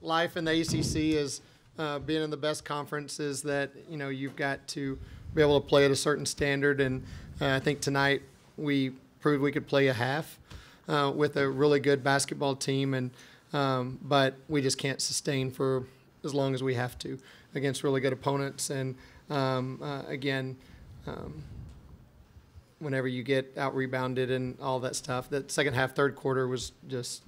life in the ACC is being in the best conference is that, you've got to be able to play at a certain standard. And I think tonight we proved we could play a half with a really good basketball team. But we just can't sustain for as long as we have to against really good opponents. And again, whenever you get out-rebounded and all that stuff, that second half, third quarter was just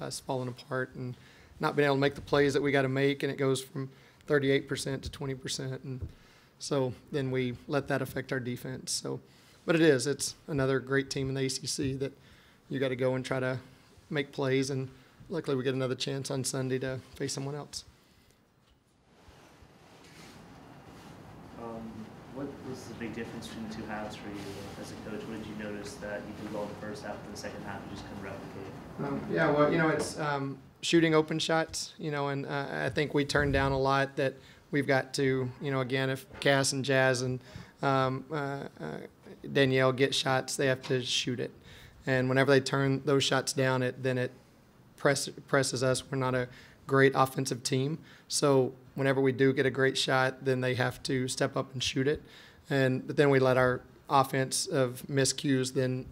us falling apart and not being able to make the plays that we got to make, and it goes from 38% to 20%. And so then we let that affect our defense. So, but it's another great team in the ACC that you got to go and try to make plays, and luckily we get another chance on Sunday to face someone else. What was the big difference between the two halves for you as a coach? What did you notice that you did well in the first half and the second half you just couldn't replicate? Yeah, well, it's shooting open shots, and I think we turned down a lot that we've got to, again, if Cass and Jazz and Danielle get shots, they have to shoot it. And whenever they turn those shots down, then it presses us. We're not a great offensive team. So whenever we do get a great shot, then they have to step up and shoot it. But then we let our offense of miscues then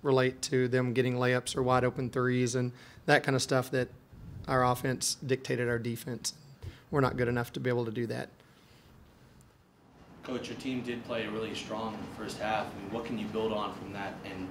relate to them getting layups or wide open threes and that kind of stuff that our offense dictated our defense. We're not good enough to be able to do that. Coach, your team did play really strong in the first half. I mean, what can you build on from that and,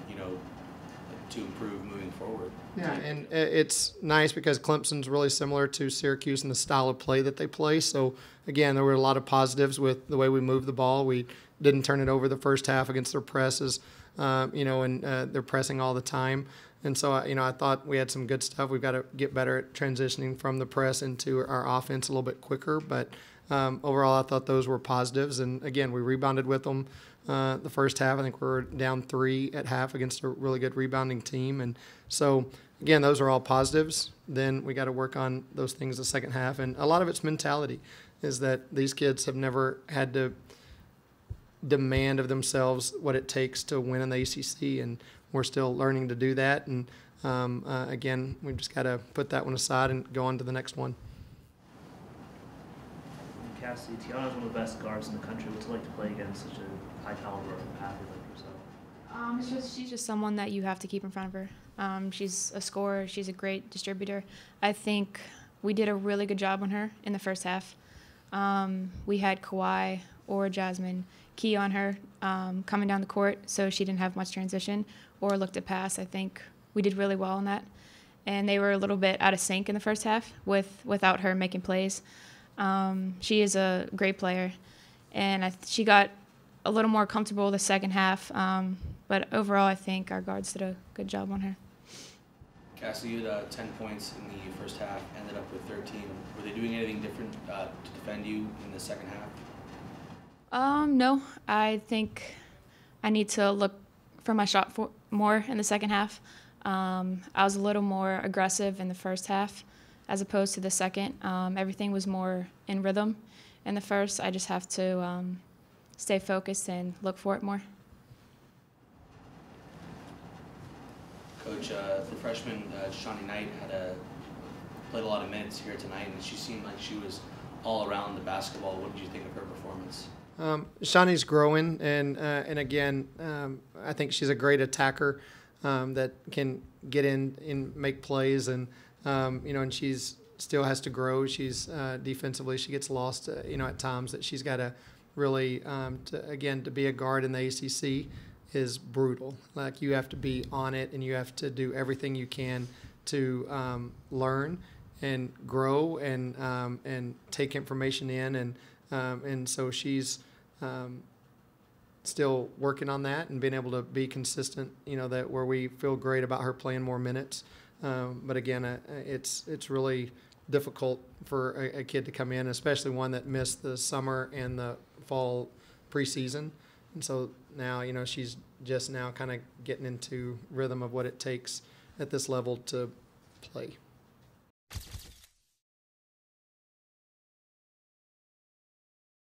to improve moving forward? Yeah, and it's nice because Clemson's really similar to Syracuse in the style of play that they play. So, again, there were a lot of positives with the way we moved the ball. We didn't turn it over the first half against their presses, and they're pressing all the time. And so, I thought we had some good stuff. We've got to get better at transitioning from the press into our offense a little bit quicker. But overall, I thought those were positives. And, again, we rebounded with them. The first half, I think we were down 3 at half against a really good rebounding team. And so, again, those are all positives. Then we got to work on those things the second half. And a lot of it's mentality, is that these kids have never had to demand of themselves what it takes to win in the ACC, and we're still learning to do that. And, again, we've just got to put that one aside and go on to the next one. Cassie, Tiana is one of the best guards in the country. What's it like to play against such a high-caliber athlete like yourself? She's just someone that you have to keep in front of her. She's a scorer. She's a great distributor. I think we did a really good job on her in the first half. We had Kawhi or Jasmine key on her coming down the court, so she didn't have much transition or looked at pass. I think we did really well on that. And they were a little bit out of sync in the first half without her making plays. She is a great player, and she got a little more comfortable the second half. But overall, I think our guards did a good job on her. Cassie, you had 10 points in the first half, ended up with 13. Were they doing anything different to defend you in the second half? No. I think I need to look for my shot more in the second half. I was a little more aggressive in the first half as opposed to the second. Everything was more in rhythm in the first. I just have to stay focused and look for it more. Coach, the freshman Shawnee Knight played a lot of minutes here tonight, and she seemed like she was all around the basketball. What did you think of her performance? Shawnee's growing, and again, I think she's a great attacker that can get in and make plays, and and she's still has to grow. She's defensively, she gets lost, at times that she's got to really, to be a guard in the ACC is brutal. Like, you have to be on it, and you have to do everything you can to learn and grow and take information in, and so she's still working on that and being able to be consistent. That where we feel great about her playing more minutes. But again, it's really difficult for a kid to come in, especially one that missed the summer and the fall preseason. And so now, she's just now kind of getting into rhythm of what it takes at this level to play.